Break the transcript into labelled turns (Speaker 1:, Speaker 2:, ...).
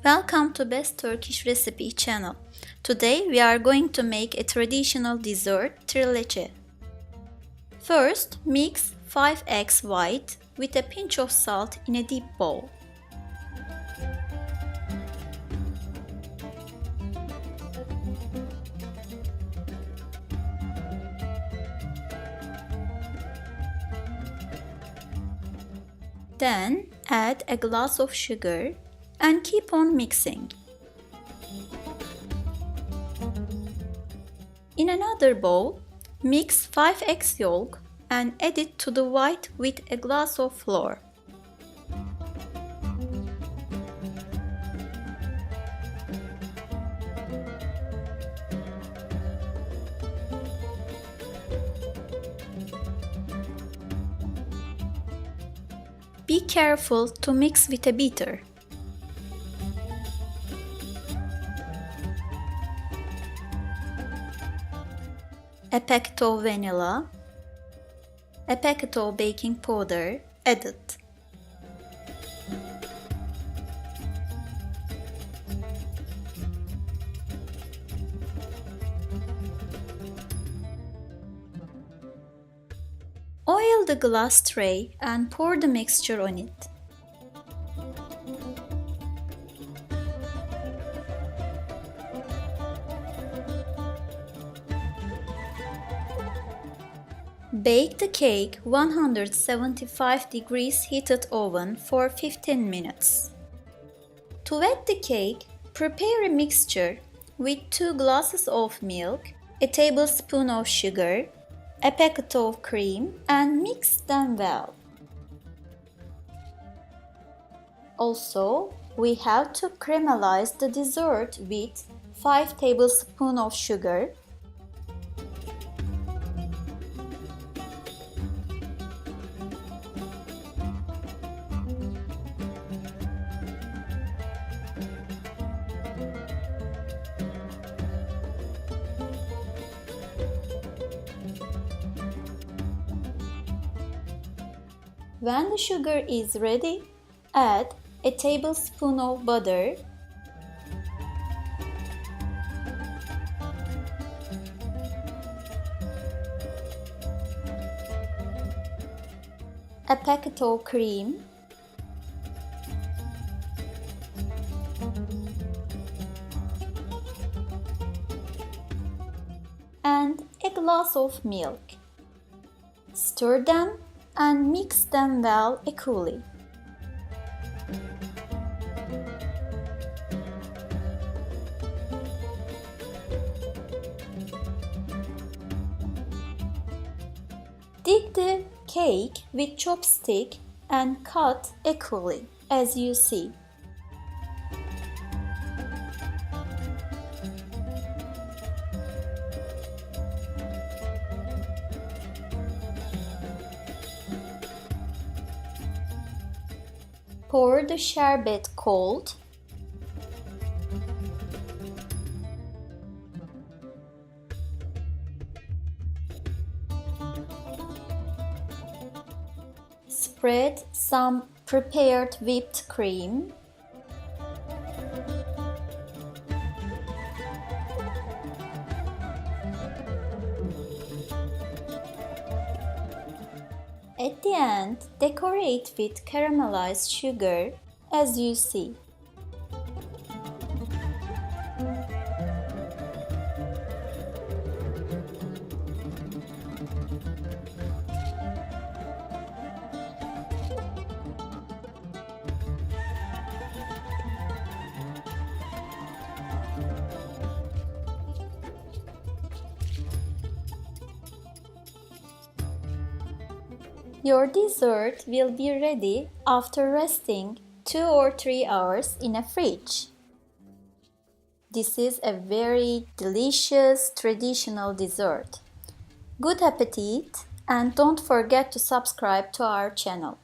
Speaker 1: Welcome to Best Turkish Recipe channel. Today we are going to make a traditional dessert, trileçe. First, mix 5 eggs white with a pinch of salt in a deep bowl. Then add a glass of sugar and keep on mixing. In another bowl, mix 5 eggs yolk and add it to the white with a glass of flour. Be careful to mix with a beater. A packet of vanilla, a packet of baking powder added. Oil the glass tray and pour the mixture on it. Bake the cake 175 degrees heated oven for 15 minutes. To wet the cake, prepare a mixture with 2 glasses of milk, a tablespoon of sugar, a packet of cream and mix them well. Also, we have to caramelize the dessert with 5 tablespoons of sugar, When the sugar is ready, add a tablespoon of butter, a packet of cream, and a glass of milk. Stir them and mix them well equally. Dig the cake with chopstick and cut equally as you see. Pour the sherbet cold. Spread some prepared whipped cream. At the end, decorate with caramelized sugar as you see. Your dessert will be ready after resting 2 or 3 hours in a fridge. This is a very delicious traditional dessert. Good appetite and don't forget to subscribe to our channel.